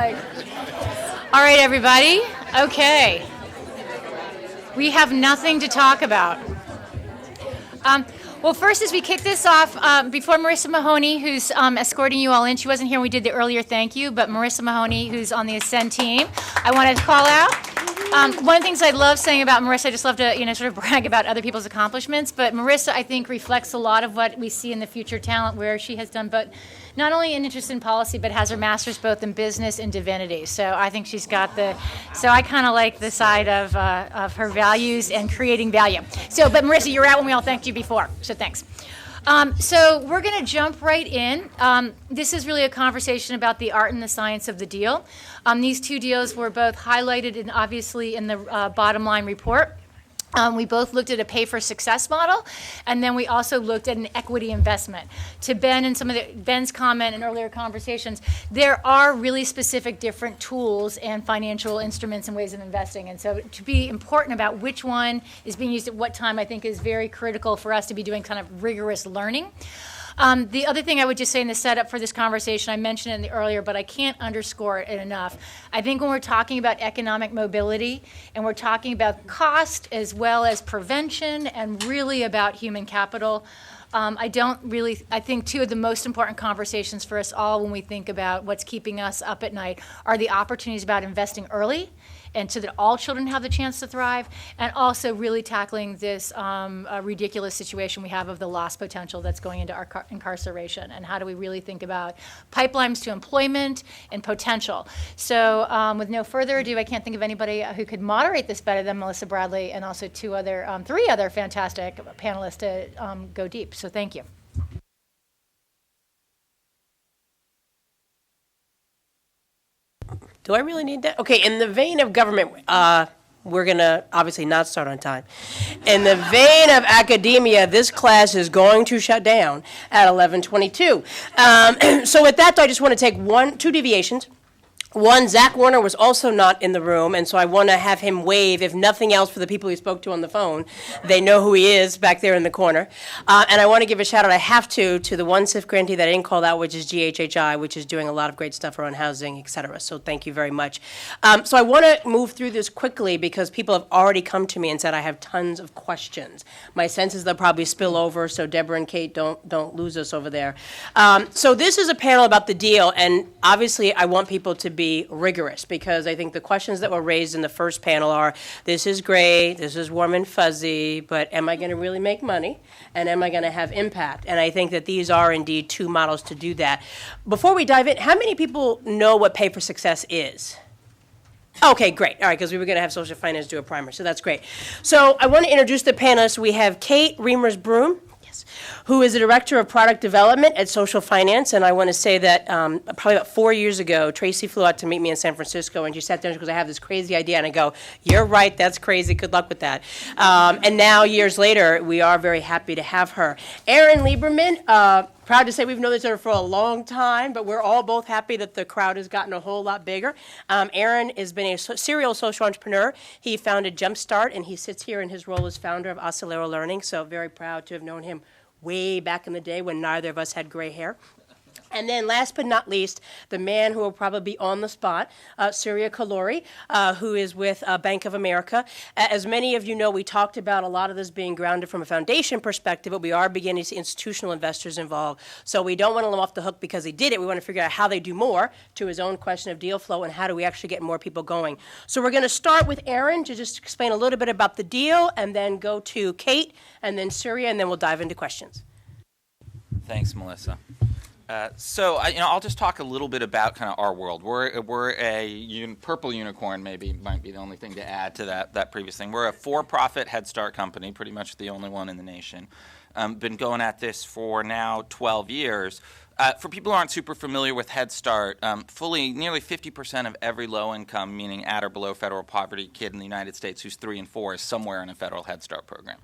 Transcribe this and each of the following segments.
All right, everybody. Okay. We have nothing to talk about. Well, first, as we kick this off, before Marissa Mahoney, who's escorting you all in, she wasn't here when we did the earlier thank you, but Marissa Mahoney, who's on the Ascend team, I wanted to call out. One of the things I love saying about Marissa, I just love to, sort of brag about other people's accomplishments, but Marissa, I think, reflects a lot of what we see in the future talent, where she has done, but not only an interest in policy, but has her master's both in business and divinity. So I think she's got so I kind of like the side of her values and creating value. So, but Marissa, you were out when we all thanked you before, so thanks. So we're going to jump right in. This is really a conversation about the art and the science of the deal. These two deals were both highlighted and obviously in the bottom line report. We both looked at a pay-for-success model, and then we also looked at an equity investment. To Ben and Ben's comment in earlier conversations, there are really specific different tools and financial instruments and ways of investing. And so to be important about which one is being used at what time, I think is very critical for us to be doing kind of rigorous learning. The other thing I would just say in the setup for this conversation, I mentioned it in the earlier, but I can't underscore it enough. I think when we're talking about economic mobility and we're talking about cost as well as prevention and really about human capital, I think two of the most important conversations for us all when we think about what's keeping us up at night are the opportunities about investing early and so that all children have the chance to thrive, and also really tackling this ridiculous situation we have of the lost potential that's going into our incarceration, and how do we really think about pipelines to employment and potential. So with no further ado, I can't think of anybody who could moderate this better than Melissa Bradley, and also three other fantastic panelists to go deep. So thank you. Do I really need that? Okay, in the vein of government, we're going to obviously not start on time. In the vein of academia, this class is going to shut down at 11:22. So with that, I just want to take two deviations. One, Zach Warner was also not in the room, and so I want to have him wave, if nothing else, for the people he spoke to on the phone. They know who he is back there in the corner. And I want to give a shout-out, I have to the one SIF grantee that I didn't call out, which is GHHI, which is doing a lot of great stuff around housing, et cetera. So thank you very much. So I want to move through this quickly because people have already come to me and said I have tons of questions. My sense is they'll probably spill over, so Deborah and Cait, don't lose us over there. So this is a panel about the deal, and obviously I want people to be rigorous, because I think the questions that were raised in the first panel are, this is great, this is warm and fuzzy, but am I going to really make money, and am I going to have impact? And I think that these are indeed two models to do that. Before we dive in, how many people know what pay for success is? Okay, great. All right, because we were going to have social finance do a primer, so that's great. So I want to introduce the panelists. We have Cait Reimers, who is the Director of Product Development at Social Finance. And I want to say that probably about 4 years ago, Tracy flew out to meet me in San Francisco, and she sat down because I have this crazy idea. And I go, you're right, that's crazy. Good luck with that. And now, years later, we are very happy to have her. Erin Lieberman, proud to say we've known each other for a long time, but we're all both happy that the crowd has gotten a whole lot bigger. Aaron has been a serial social entrepreneur. He founded Jumpstart, and he sits here in his role as founder of Acelero Learning, so very proud to have known him way back in the day when neither of us had gray hair. And then last but not least, the man who will probably be on the spot, Surya Kolluri, who is with Bank of America. As many of you know, we talked about a lot of this being grounded from a foundation perspective, but we are beginning to see institutional investors involved. So we don't want to let him off the hook because he did it. We want to figure out how they do more, to his own question of deal flow, and how do we actually get more people going. So we're going to start with Aaron to just explain a little bit about the deal, and then go to Cait, and then Surya, and then we'll dive into questions. Thanks, Melissa. I'll just talk a little bit about kind of our world. We're a purple unicorn, might be the only thing to add to that previous thing. We're a for-profit Head Start company, pretty much the only one in the nation. Been going at this for now 12 years. For people who aren't super familiar with Head Start, nearly 50% of every low-income, meaning at or below federal poverty kid in the United States who's 3 and 4 is somewhere in a federal Head Start program.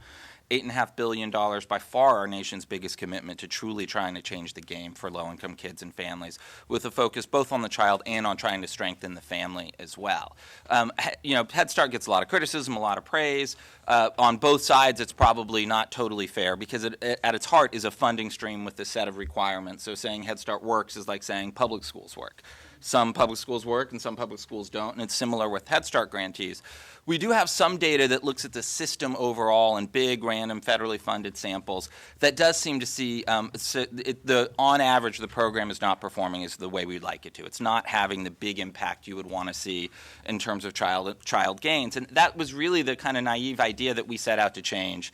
$8.5 billion, by far our nation's biggest commitment to truly trying to change the game for low-income kids and families, with a focus both on the child and on trying to strengthen the family as well. Head Start gets a lot of criticism, a lot of praise. On both sides, it's probably not totally fair, because it, at its heart, is a funding stream with a set of requirements. So saying Head Start works is like saying public schools work. some public schools work and some public schools don't, and it's similar with Head Start grantees. We do have some data that looks at the system overall in big, random, federally funded samples that does seem to see on average, the program is not performing as the way we'd like it to. It's not having the big impact you would want to see in terms of child gains. And that was really the kind of naive idea that we set out to change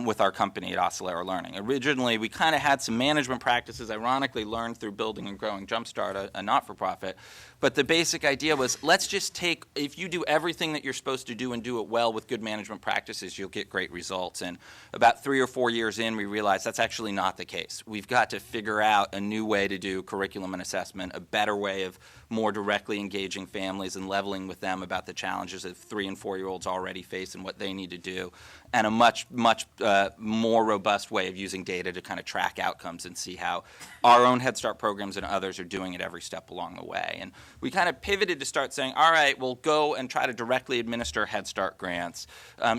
with our company at Acelero Learning. Originally, we kind of had some management practices, ironically learned through building and growing Jumpstart, a not-for-profit. But the basic idea was, let's just take, if you do everything that you're supposed to do and do it well with good management practices, you'll get great results. And about 3 or 4 years in, we realized that's actually not the case. We've got to figure out a new way to do curriculum and assessment, a better way of more directly engaging families and leveling with them about the challenges that 3 and 4-year-olds already face and what they need to do, and a much more robust way of using data to kind of track outcomes and see how our own Head Start programs and others are doing it every step along the way. And we kind of pivoted to start saying, all right, we'll go and try to directly administer Head Start grants.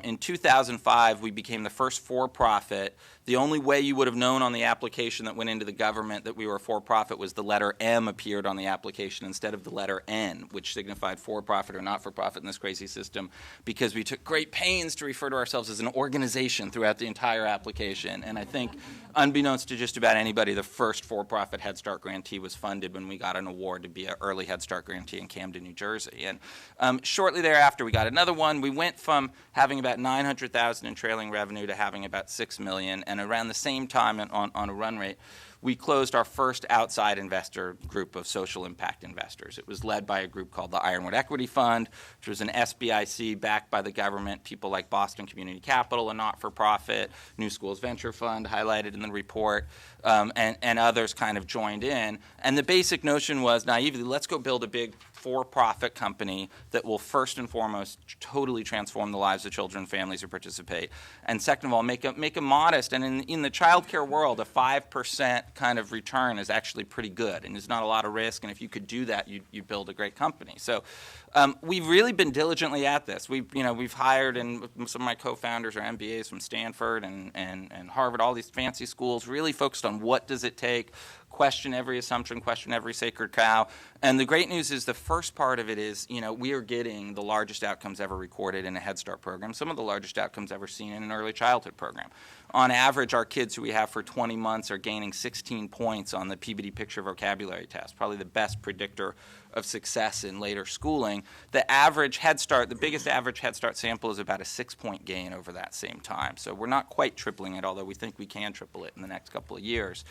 In 2005, we became the first for-profit. The only way you would have known on the application that went into the government that we were a for-profit was the letter M appeared on the application instead of the letter N, which signified for-profit or not-for-profit in this crazy system, because we took great pains to refer to ourselves as an organization throughout the entire application. And I think, unbeknownst to just about anybody, the first for-profit Head Start grantee was funded when we got an award to be an early Head Start grantee in Camden, New Jersey. And shortly thereafter, we got another one. We went from having about $900,000 in trailing revenue to having about $6 million. And around the same time on a run rate, we closed our first outside investor group of social impact investors. It was led by a group called the Ironwood Equity Fund, which was an SBIC backed by the government, people like Boston Community Capital, a not-for-profit, New Schools Venture Fund, highlighted in the report, and others kind of joined in. And the basic notion was, naively, let's go build a big for-profit company that will first and foremost totally transform the lives of children and families who participate. And second of all, make a modest, and in the child care world, a 5% kind of return is actually pretty good, and there's not a lot of risk, and if you could do that, you'd build a great company. So we've really been diligently at this. We've hired, and some of my co-founders are MBAs from Stanford and Harvard, all these fancy schools, really focused on what does it take, question every assumption, question every sacred cow. And the great news is the first part of it is, we are getting the largest outcomes ever recorded in a Head Start program, some of the largest outcomes ever seen in an early childhood program. On average, our kids who we have for 20 months are gaining 16 points on the Peabody Picture Vocabulary Test, probably the best predictor of success in later schooling. The average Head Start, the biggest average Head Start sample is about a 6-point gain over that same time. So we're not quite tripling it, although we think we can triple it in the next couple of years.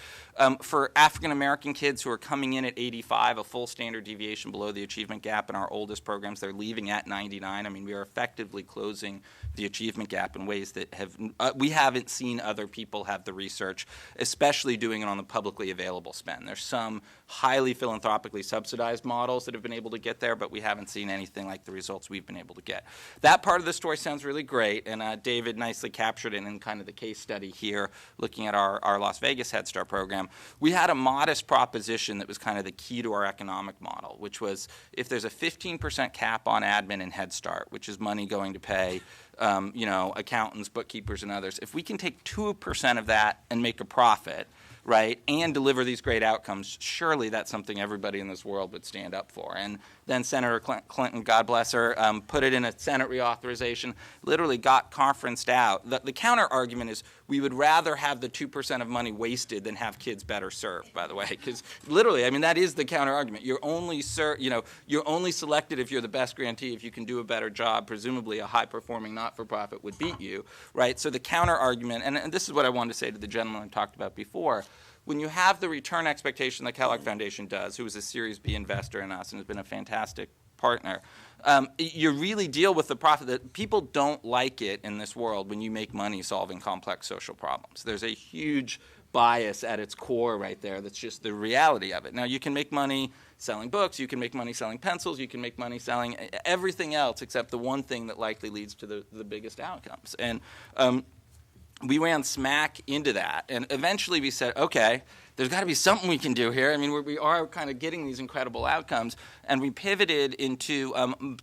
For African American kids who are coming in at 85, a full standard deviation below the achievement gap in our oldest programs, they're leaving at 99. I mean, we are effectively closing the achievement gap in ways that we haven't seen other people have the research, especially doing it on the publicly available spend. There's some highly philanthropically subsidized models that have been able to get there, but we haven't seen anything like the results we've been able to get. That part of the story sounds really great, and David nicely captured it in kind of the case study here, looking at our Las Vegas Head Start program. We had a modest proposition that was kind of the key to our economic model, which was if there's a 15% cap on admin in Head Start, which is money going to pay accountants, bookkeepers, and others, if we can take 2% of that and make a profit, right, and deliver these great outcomes, surely that's something everybody in this world would stand up for. And then Senator Clinton, God bless her, put it in a Senate reauthorization, literally got conferenced out. The counter argument is we would rather have the 2% of money wasted than have kids better served, by the way, because literally, I mean, that is the counter argument. You're only selected if you're the best grantee, if you can do a better job. Presumably a high-performing not-for-profit would beat you, right? So the counter argument, and this is what I wanted to say to the gentleman I talked about before, when you have the return expectation that Kellogg Foundation does, who is a Series B investor in us and has been a fantastic partner, you really deal with the profit that people don't like it in this world when you make money solving complex social problems. There's a huge bias at its core right there that's just the reality of it. Now, you can make money selling books, you can make money selling pencils, you can make money selling everything else except the one thing that likely leads to the biggest outcomes. And we ran smack into that, and eventually we said, okay, there's got to be something we can do here. I mean, we are kind of getting these incredible outcomes, and we pivoted into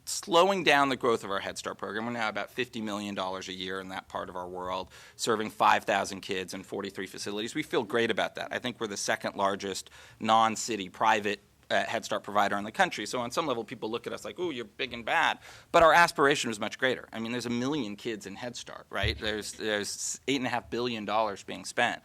slowing down the growth of our Head Start program. We're now about $50 million a year in that part of our world, serving 5,000 kids in 43 facilities. We feel great about that. I think we're the second largest non-city private Head Start provider in the country. So on some level, people look at us like, "Oh, you're big and bad," but our aspiration was much greater. I mean, there's 1 million kids in Head Start, right? There's $8.5 billion being spent.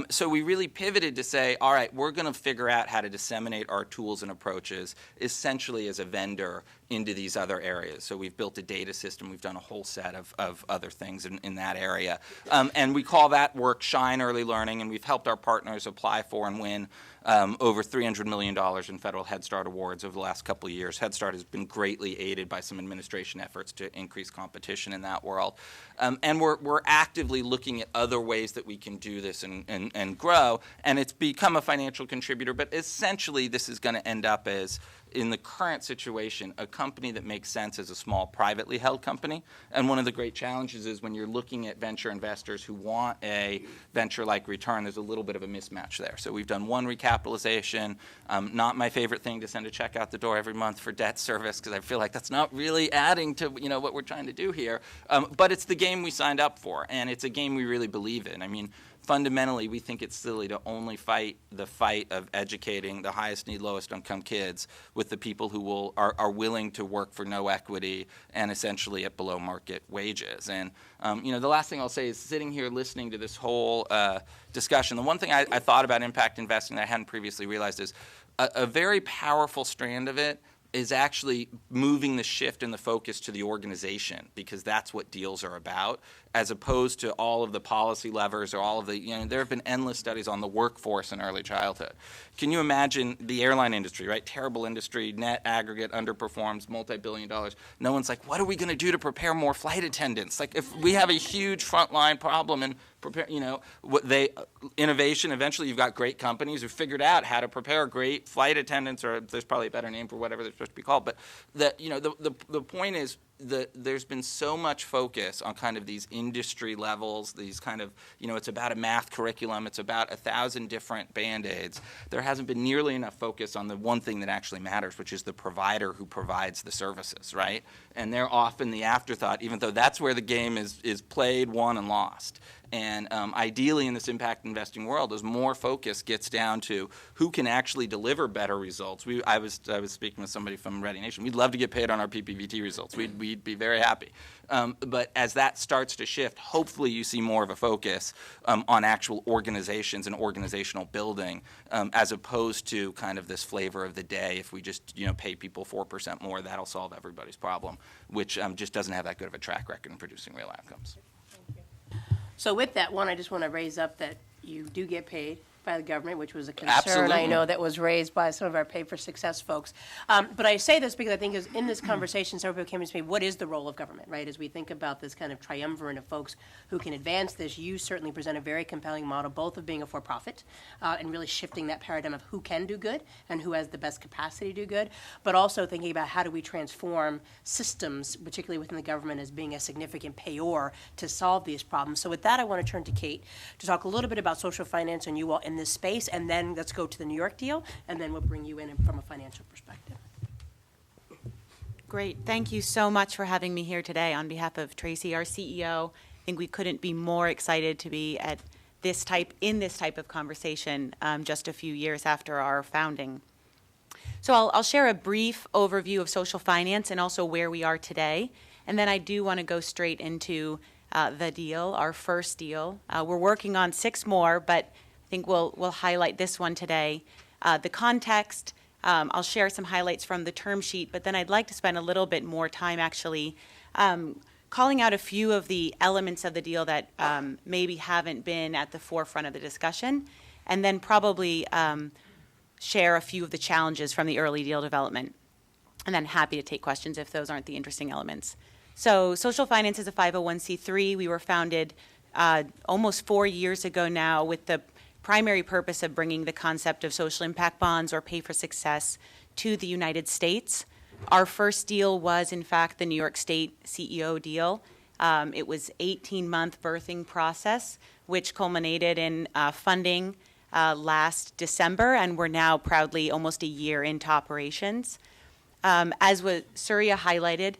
So we really pivoted to say, all right, we're going to figure out how to disseminate our tools and approaches essentially as a vendor into these other areas. So we've built a data system. We've done a whole set of other things in that area. And we call that work Shine Early Learning, and we've helped our partners apply for and win over $300 million in federal Head Start awards over the last couple of years. Head Start has been greatly aided by some administration efforts to increase competition in that world. And we're actively looking at other ways that we can do this and grow. And it's become a financial contributor, but essentially this is going to end up as, in the current situation, a company that makes sense as a small privately held company. And one of the great challenges is when you're looking at venture investors who want a venture-like return, there's a little bit of a mismatch there. So we've done one recapitalization. Not my favorite thing to send a check out the door every month for debt service, because I feel like that's not really adding to what we're trying to do here. But it's the game we signed up for, and it's a game we really believe in. I mean, fundamentally, we think it's silly to only fight the fight of educating the highest need, lowest income kids with the people who are willing to work for no equity and essentially at below market wages. And the last thing I'll say is, sitting here listening to this whole discussion, the one thing I thought about impact investing that I hadn't previously realized is a very powerful strand of it is actually moving the shift and the focus to the organization, because that's what deals are about, as opposed to all of the policy levers or all of the, there have been endless studies on the workforce in early childhood. Can you imagine the airline industry, right? Terrible industry, net aggregate underperforms, multi-billion dollars. No one's like, what are we going to do to prepare more flight attendants? Like, if we have a huge frontline problem and prepare, innovation, eventually you've got great companies who figured out how to prepare great flight attendants, or there's probably a better name for whatever they're supposed to be called. But the point is, there's been so much focus on kind of these industry levels, these kind of, it's about a math curriculum, it's about 1,000 different Band-Aids. There hasn't been nearly enough focus on the one thing that actually matters, which is the provider who provides the services, right? And they're often the afterthought, even though that's where the game is played, won, and lost. And ideally in this impact investing world, as more focus gets down to who can actually deliver better results. I was speaking with somebody from Ready Nation. We'd love to get paid on our PPVT results. We'd be very happy. But as that starts to shift, hopefully you see more of a focus on actual organizations and organizational building, as opposed to kind of this flavor of the day. If we just pay people 4% more, that'll solve everybody's problem, which just doesn't have that good of a track record in producing real outcomes. So with that one, I just want to raise up that you do get paid by the government, which was a concern Absolutely. I know that was raised by some of our Pay for Success folks. But I say this because I think in this conversation, several people came to me, what is the role of government, right? As we think about this kind of triumvirate of folks who can advance this, you certainly present a very compelling model, both of being a for-profit and really shifting that paradigm of who can do good and who has the best capacity to do good, but also thinking about how do we transform systems, particularly within the government, as being a significant payor to solve these problems. So with that, I want to turn to Cait to talk a little bit about social finance and you all in this space, and then let's go to the New York deal, and then we'll bring you in from a financial perspective. Great. Thank you so much for having me here today. On behalf of Tracy, our CEO, I think we couldn't be more excited to be at this type of conversation just a few years after our founding. So I'll share a brief overview of social finance and also where we are today, and then I do want to go straight into the deal, our first deal. We're working on 6 more, but I think we'll highlight this one today. The context, I'll share some highlights from the term sheet, but then I'd like to spend a little bit more time actually calling out a few of the elements of the deal that maybe haven't been at the forefront of the discussion, and then probably share a few of the challenges from the early deal development. And then happy to take questions if those aren't the interesting elements. So social finance is a 501c3. We were founded almost 4 years ago now with the primary purpose of bringing the concept of social impact bonds or pay for success to the United States. Our first deal was, in fact, the New York State CEO deal. It was 18-month birthing process, which culminated in funding last December, and we're now proudly almost a year into operations. As Surya highlighted,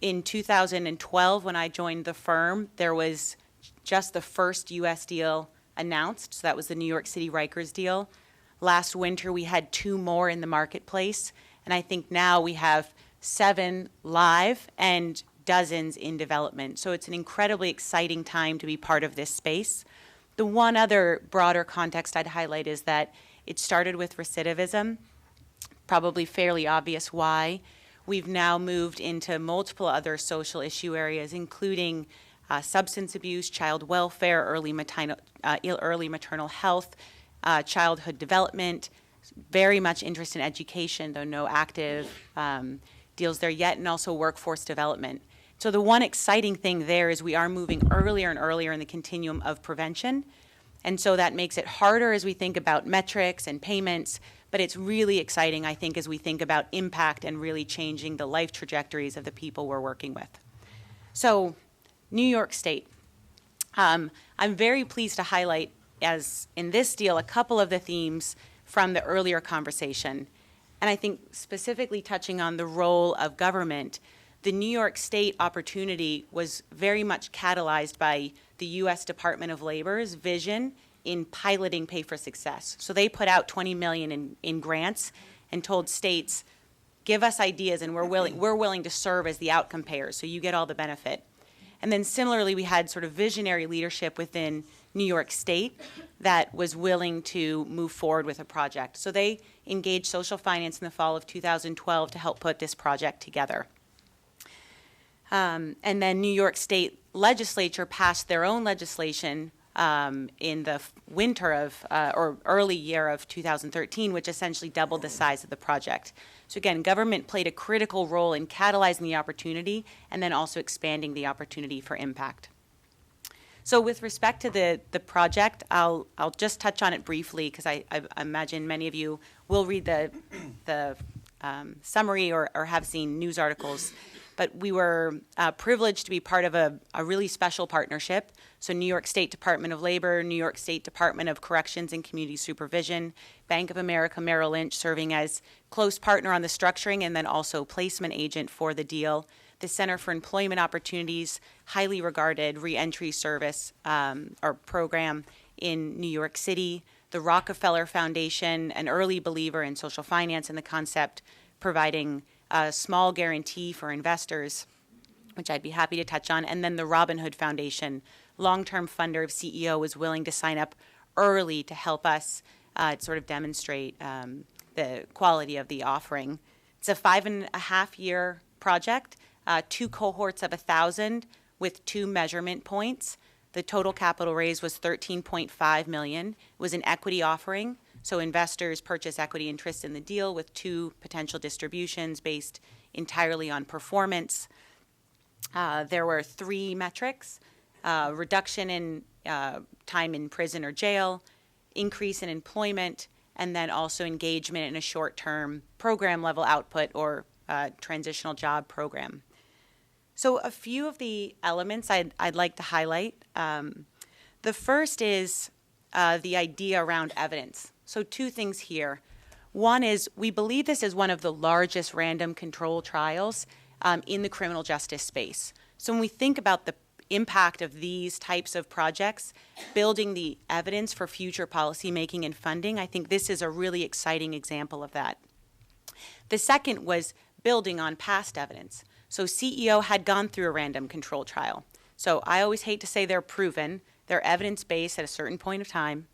in 2012, when I joined the firm, there was just the first U.S. deal announced, so that was the New York City Rikers deal. Last winter, we had 2 more in the marketplace, and I think now we have 7 live and dozens in development. So it's an incredibly exciting time to be part of this space. The one other broader context I'd highlight is that it started with recidivism, probably fairly obvious why. We've now moved into multiple other social issue areas, including substance abuse, child welfare, early maternal health, childhood development, very much interest in education, though no active deals there yet, and also workforce development. So the one exciting thing there is we are moving earlier and earlier in the continuum of prevention, and so that makes it harder as we think about metrics and payments, but it's really exciting, I think, as we think about impact and really changing the life trajectories of the people we're working with. So, New York State. I'm very pleased to highlight, as in this deal, a couple of the themes from the earlier conversation. And I think specifically touching on the role of government, the New York State opportunity was very much catalyzed by the U.S. Department of Labor's vision in piloting Pay for Success. So they put out $20 million in grants and told states, give us ideas and we're willing to serve as the outcome payers, so you get all the benefit. And then similarly, we had sort of visionary leadership within New York State that was willing to move forward with a project. So they engaged social finance in the fall of 2012 to help put this project together. And then New York State legislature passed their own legislation in the winter of, or early year of 2013, which essentially doubled the size of the project. So again, government played a critical role in catalyzing the opportunity and then also expanding the opportunity for impact. So with respect to the project, I'll just touch on it briefly because I imagine many of you will read the summary or have seen news articles. But we were privileged to be part of a really special partnership. So New York State Department of Labor, New York State Department of Corrections and Community Supervision, Bank of America, Merrill Lynch serving as close partner on the structuring and then also placement agent for the deal. The Center for Employment Opportunities, highly regarded reentry service or program in New York City. The Rockefeller Foundation, an early believer in social finance and the concept, providing a small guarantee for investors, which I'd be happy to touch on. And then the Robin Hood Foundation, long-term funder of CEO, was willing to sign up early to help us sort of demonstrate the quality of the offering. It's a 5.5-year project, 2 cohorts of 1,000 with 2 measurement points. The total capital raise was $13.5 million. It was an equity offering. So investors purchase equity interest in the deal with 2 potential distributions based entirely on performance. There were 3 metrics: reduction in time in prison or jail, increase in employment, and then also engagement in a short-term program level output or transitional job program. So a few of the elements I'd like to highlight. The first is the idea around evidence. So 2 things here. One is we believe this is one of the largest random control trials in the criminal justice space. So when we think about the impact of these types of projects, building the evidence for future policymaking and funding, I think this is a really exciting example of that. The second was building on past evidence. So CEO had gone through a random control trial. So I always hate to say they're proven. They're evidence-based at a certain point of time.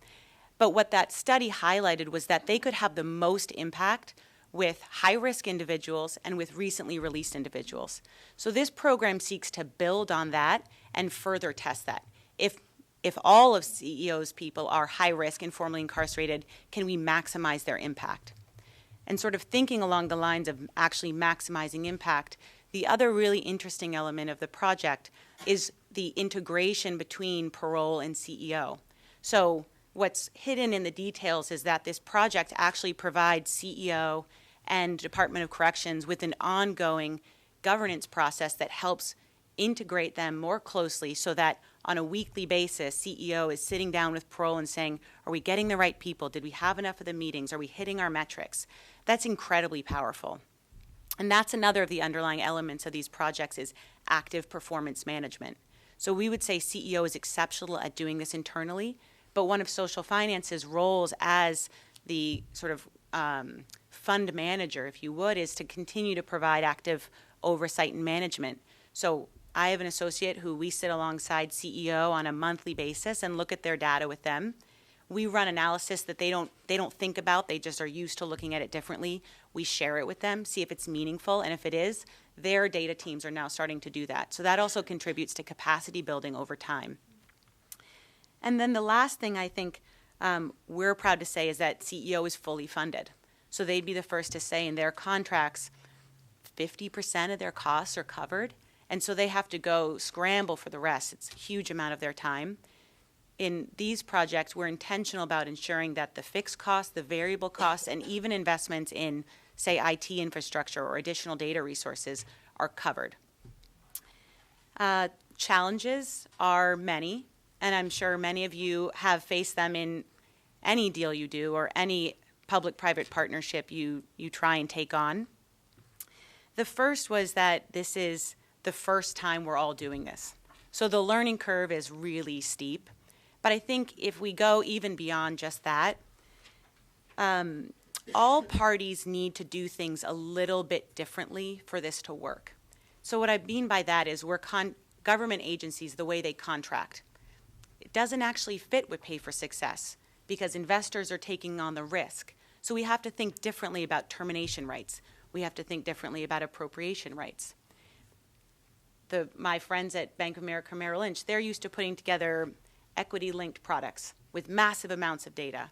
But what that study highlighted was that they could have the most impact with high-risk individuals and with recently released individuals. So this program seeks to build on that and further test that. If all of CEO's people are high-risk and formerly incarcerated, can we maximize their impact? And sort of thinking along the lines of actually maximizing impact, the other really interesting element of the project is the integration between parole and CEO. So what's hidden in the details is that this project actually provides CEO and Department of Corrections with an ongoing governance process that helps integrate them more closely so that on a weekly basis, CEO is sitting down with parole and saying, are we getting the right people? Did we have enough of the meetings? Are we hitting our metrics? That's incredibly powerful. And that's another of the underlying elements of these projects is active performance management. So we would say CEO is exceptional at doing this internally, but one of social finance's roles as the sort of fund manager, if you would, is to continue to provide active oversight and management. So I have an associate who we sit alongside CEO on a monthly basis and look at their data with them. We run analysis that they don't think about. They just are used to looking at it differently. We share it with them, see if it's meaningful, and if it is, their data teams are now starting to do that. So that also contributes to capacity building over time. And then the last thing I think we're proud to say is that CEO is fully funded. So they'd be the first to say in their contracts, 50% of their costs are covered, and so they have to go scramble for the rest. It's a huge amount of their time. In these projects, we're intentional about ensuring that the fixed costs, the variable costs, and even investments in, say, IT infrastructure or additional data resources are covered. Challenges are many, and I'm sure many of you have faced them in any deal you do or any public-private partnership you try and take on. The first was that this is the first time we're all doing this. So the learning curve is really steep. But I think if we go even beyond just that, all parties need to do things a little bit differently for this to work. So what I mean by that is government agencies, the way they contract, it doesn't actually fit with pay for success because investors are taking on the risk. So we have to think differently about termination rights. We have to think differently about appropriation rights. My friends at Bank of America Merrill Lynch, they're used to putting together equity-linked products with massive amounts of data.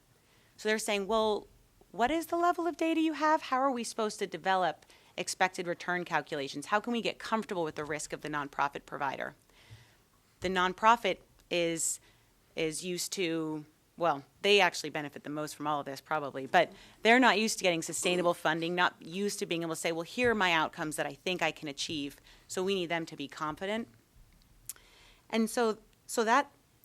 So they're saying, well, what is the level of data you have? How are we supposed to develop expected return calculations? How can we get comfortable with the risk of the nonprofit provider? The nonprofit is used to, well, they actually benefit the most from all of this probably, but they're not used to getting sustainable funding, not used to being able to say, well, here are my outcomes that I think I can achieve. So we need them to be confident. And so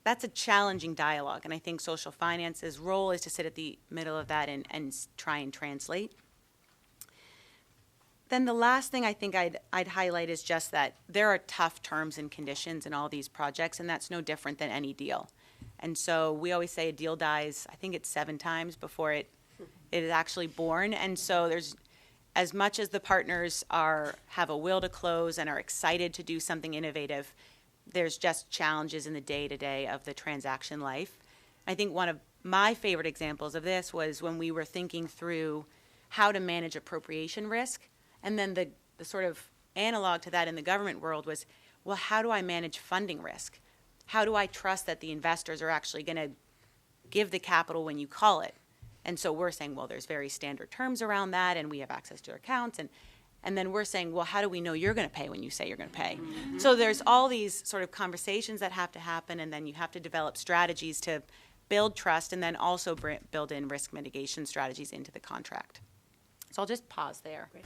that's a challenging dialogue, and I think social finance's role is to sit at the middle of that and try and translate. Then the last thing I think I'd highlight is just that there are tough terms and conditions in all these projects, and that's no different than any deal. And so we always say a deal dies, I think it's 7 times before it is actually born. And so there's, as much as the partners have a will to close and are excited to do something innovative, there's just challenges in the day-to-day of the transaction life. I think one of my favorite examples of this was when we were thinking through how to manage appropriation risk. And then the sort of analog to that in the government world was, well, how do I manage funding risk? How do I trust that the investors are actually going to give the capital when you call it? And so we're saying, well, there's very standard terms around that, and we have access to accounts. And then we're saying, well, how do we know you're going to pay when you say you're going to pay? Mm-hmm. So there's all these sort of conversations that have to happen, and then you have to develop strategies to build trust and then also build in risk mitigation strategies into the contract. So I'll just pause there. Great.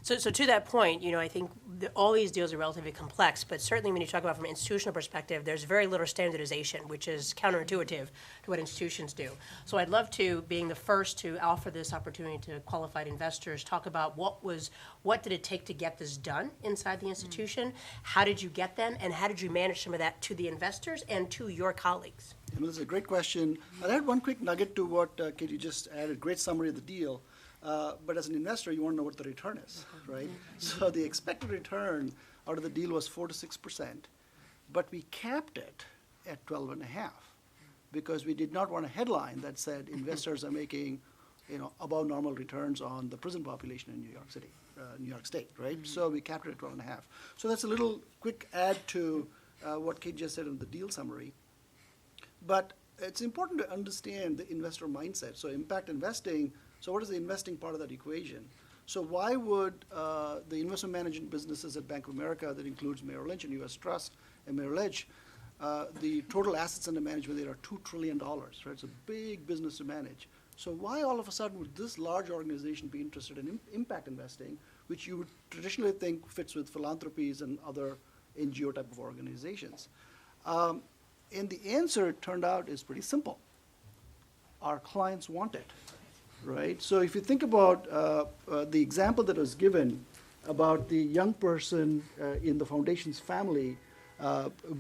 So to that point, I think all these deals are relatively complex, but certainly when you talk about from an institutional perspective, there's very little standardization, which is counterintuitive to what institutions do. So I'd love to, being the first to offer this opportunity to qualified investors, talk about what did it take to get this done inside the institution, how did you get them, and how did you manage some of that to the investors and to your colleagues? Well, that's a great question. I'll add one quick nugget to what Katie just added, great summary of the deal. But as an investor, you want to know what the return is, right? So the expected return out of the deal was 4 to 6%, but we capped it at 12.5 because we did not want a headline that said investors are making, above normal returns on the prison population in New York State, right? Mm-hmm. So we capped it at 12.5. So that's a little quick add to what Cait just said in the deal summary. But it's important to understand the investor mindset. So impact investing. So what is the investing part of that equation? So why would the investment management businesses at Bank of America, that includes Merrill Lynch and U.S. Trust and Merrill Lynch, the total assets under management there are $2 trillion, right? It's a big business to manage. So why all of a sudden would this large organization be interested in impact investing, which you would traditionally think fits with philanthropies and other NGO type of organizations? And the answer, it turned out, is pretty simple. Our clients want it. Right? So if you think about the example that was given about the young person in the foundation's family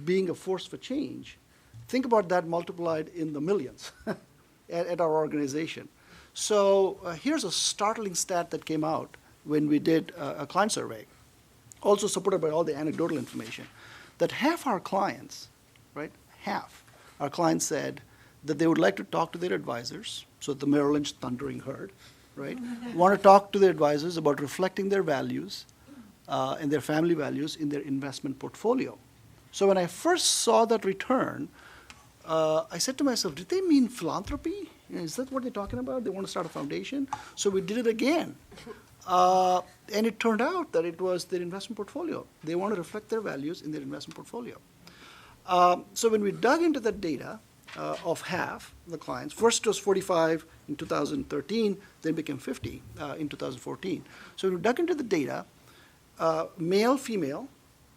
being a force for change, think about that multiplied in the millions. at our organization. So here's a startling stat that came out when we did a client survey, also supported by all the anecdotal information, that half our clients, right, half our clients said that they would like to talk to their advisors, so the Merrill Lynch thundering herd, right, want to talk to their advisors about reflecting their values and their family values in their investment portfolio. So when I first saw that return, I said to myself, did they mean philanthropy? Is that what they're talking about? They want to start a foundation? So we did it again. And it turned out that it was their investment portfolio. They want to reflect their values in their investment portfolio. So when we dug into the data of half the clients, first it was 45 in 2013, then became 50 in 2014. So when we dug into the data, male, female,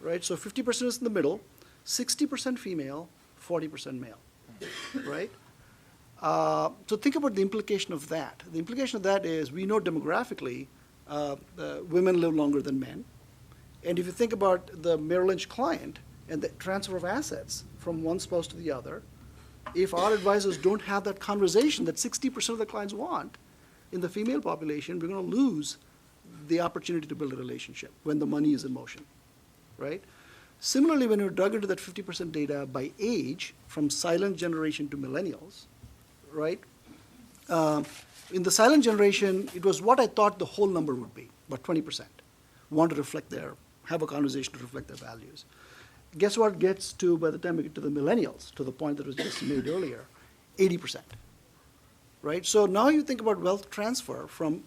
right? So 50% is in the middle, 60% female, 40% male, right? So think about the implication of that. The implication of that is we know demographically women live longer than men. And if you think about the Merrill Lynch client and the transfer of assets from one spouse to the other, if our advisors don't have that conversation that 60% of the clients want in the female population, we're going to lose the opportunity to build a relationship when the money is in motion, right? Similarly, when you dug into that 50% data by age, from silent generation to millennials, right? In the silent generation, it was what I thought the whole number would be, about 20%. Want to have a conversation to reflect their values. Guess what gets to, by the time we get to the millennials, to the point that was just made earlier, 80%, right? So now you think about wealth transfer from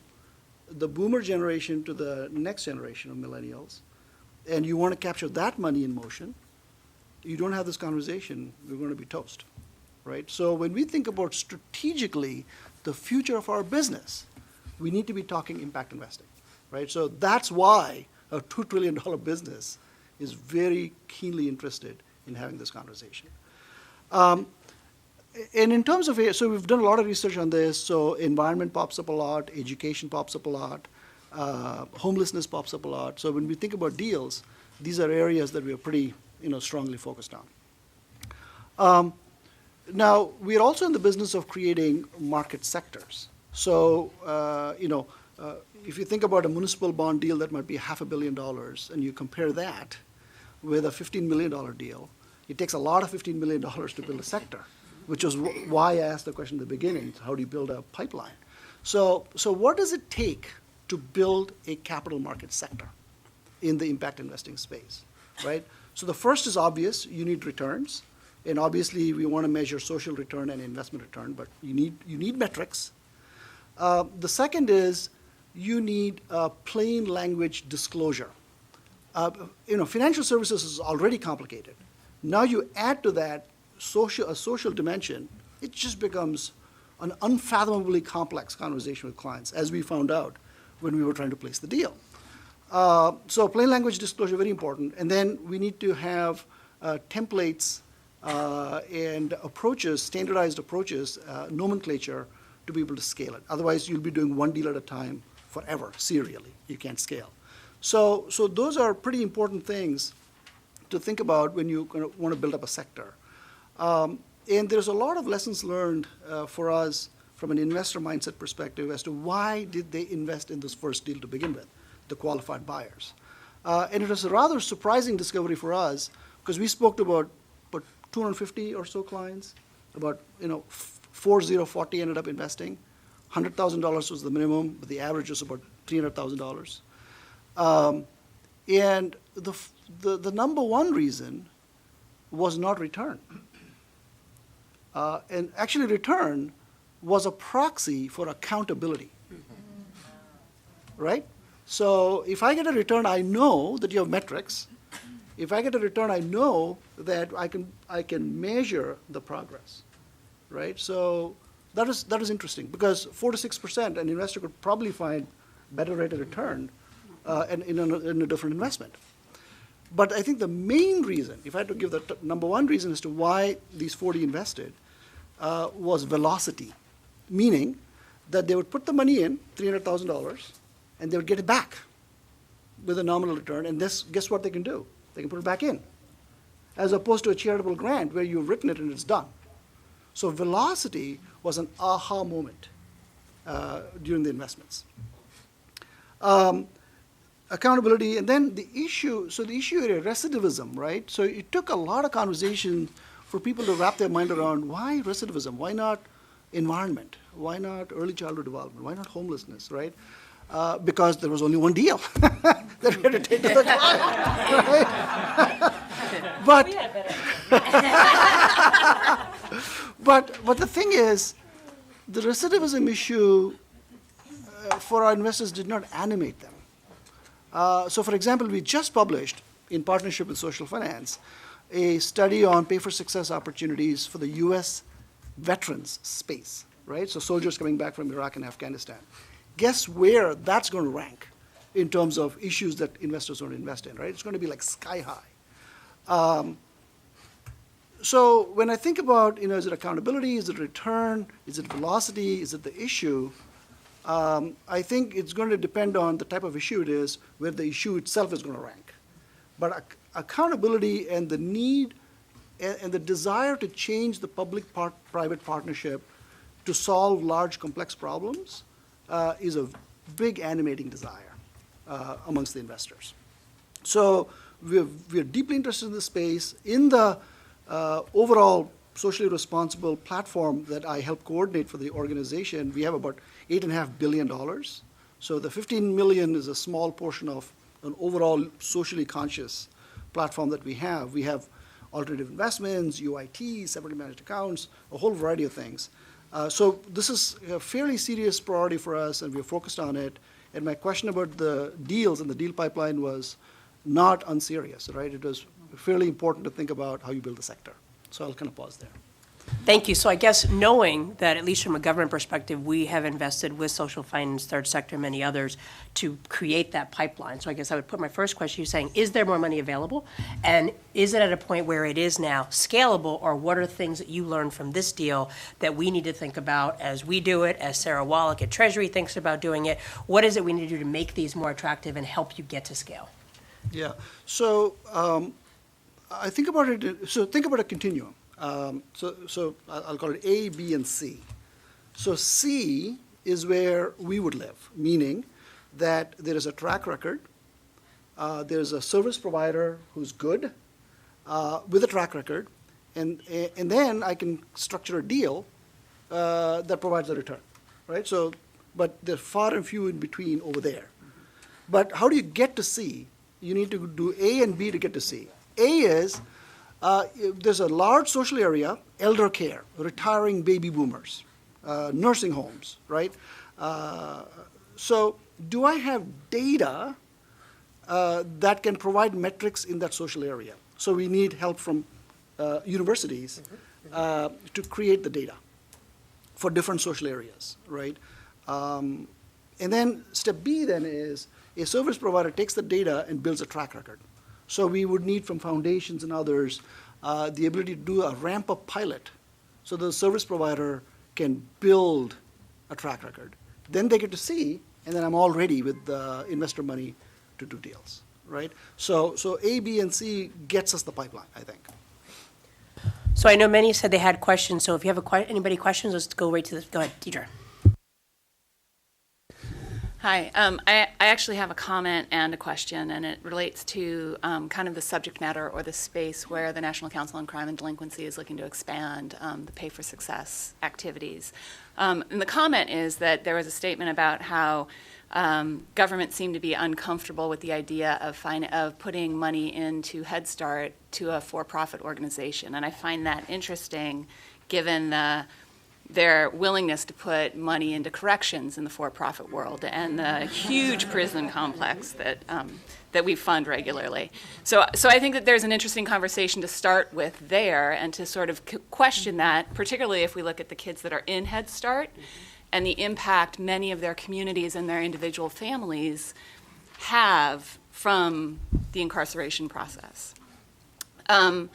the boomer generation to the next generation of millennials, and you want to capture that money in motion, you don't have this conversation, we're going to be toast, right? So when we think about strategically the future of our business, we need to be talking impact investing, right? So that's why a $2 trillion business is very keenly interested in having this conversation. And in terms of, so we've done a lot of research on this, so environment pops up a lot, education pops up a lot, homelessness pops up a lot. So when we think about deals, these are areas that we are pretty, strongly focused on. Now, we're also in the business of creating market sectors. So, if you think about a municipal bond deal that might be $500 million, and you compare that with a $15 million deal, it takes a lot of $15 million to build a sector, which is why I asked the question at the beginning, how do you build a pipeline? So what does it take to build a capital market sector in the impact investing space, right? So the first is obvious, you need returns. And obviously, we want to measure social return and investment return, but you need metrics. The second is you need plain language disclosure. Financial services is already complicated. Now you add to that a social dimension, it just becomes an unfathomably complex conversation with clients, as we found out when we were trying to place the deal. So plain language disclosure, very important. And then we need to have templates and approaches, standardized approaches, nomenclature to be able to scale it. Otherwise, you'll be doing one deal at a time forever, serially. You can't scale. So those are pretty important things to think about when you want to build up a sector. And there's a lot of lessons learned for us from an investor mindset perspective as to why did they invest in this first deal to begin with, the qualified buyers. And it was a rather surprising discovery for us because we spoke to about 250 or so clients, about 40 ended up investing. $100,000 was the minimum, but the average was about $300,000. And the number one reason was not return. And actually return was a proxy for accountability, right? So if I get a return, I know that you have metrics. If I get a return, I know that I can measure the progress, right? So that is interesting because 4 to 6%, an investor could probably find better rate of return in a different investment. But I think the main reason, if I had to give the number one reason as to why these 40 invested, was velocity, meaning that they would put the money in, $300,000, and they would get it back with a nominal return, and guess what they can do? They can put it back in, as opposed to a charitable grant where you've written it and it's done. So velocity was an aha moment during the investments. Accountability, and then the issue is recidivism, right? So it took a lot of conversation for people to wrap their mind around why recidivism, why not environment, why not early childhood development, why not homelessness, right? Because there was only one deal that we had to take to the trial, right? But the thing is, the recidivism issue for our investors did not animate them. So for example, we just published, in partnership with Social Finance, a study on pay-for-success opportunities for the U.S. veterans space, right? So soldiers coming back from Iraq and Afghanistan. Guess where that's going to rank in terms of issues that investors want to invest in, right? It's going to be like sky high. So when I think about, is it accountability, is it return, is it velocity, is it the issue, I think it's going to depend on the type of issue it is, where the issue itself is going to rank. But accountability and the need and the desire to change the public-private partnership to solve large, complex problems is a big animating desire amongst the investors. So we're deeply interested in this space. In the overall socially responsible platform that I help coordinate for the organization, we have about $8.5 billion. So the 15 million is a small portion of an overall socially conscious platform that we have. We have alternative investments, UITs, separately managed accounts, a whole variety of things. So this is a fairly serious priority for us, and we're focused on it. And my question about the deals and the deal pipeline was not unserious, right? It was fairly important to think about how you build the sector. So I'll kind of pause there. Thank you. So I guess knowing that, at least from a government perspective, we have invested with social finance, third sector, many others, to create that pipeline. So I guess I would put my first question, you saying, is there more money available? And is it at a point where it is now scalable, or what are things that you learned from this deal that we need to think about as we do it, as Sarah Wallach at Treasury thinks about doing it? What is it we need to do to make these more attractive and help you get to scale? Yeah. So I think about it, so think about a continuum. So I'll call it A, B, and C. So C is where we would live, meaning that there is a track record, there's a service provider who's good with a track record, and then I can structure a deal that provides a return, right? So, but they're far and few in between over there. But how do you get to C? You need to do A and B to get to C. A is there's a large social area, elder care, retiring baby boomers, nursing homes, right? So do I have data that can provide metrics in that social area? So we need help from universities to create the data for different social areas, right? And then step B then is a service provider takes the data and builds a track record. So we would need from foundations and others the ability to do a ramp-up pilot so the service provider can build a track record. Then they get to see, and then I'm all ready with the investor money to do deals, right? So A, B, and C gets us the pipeline, I think. So I know many said they had questions, so if you have anybody questions, let's go right to this. Go ahead, Deidre. Hi. I actually have a comment and a question, and it relates to kind of the subject matter or the space where the National Council on Crime and Delinquency is looking to expand the pay-for-success activities. And the comment is that there was a statement about how government seemed to be uncomfortable with the idea of putting money into Head Start to a for-profit organization. And I find that interesting, given their willingness to put money into corrections in the for-profit world and the huge prison complex that we fund regularly. So I think that there's an interesting conversation to start with there, and to sort of question that, particularly if we look at the kids that are in Head Start and the impact many of their communities and their individual families have from the incarceration process. And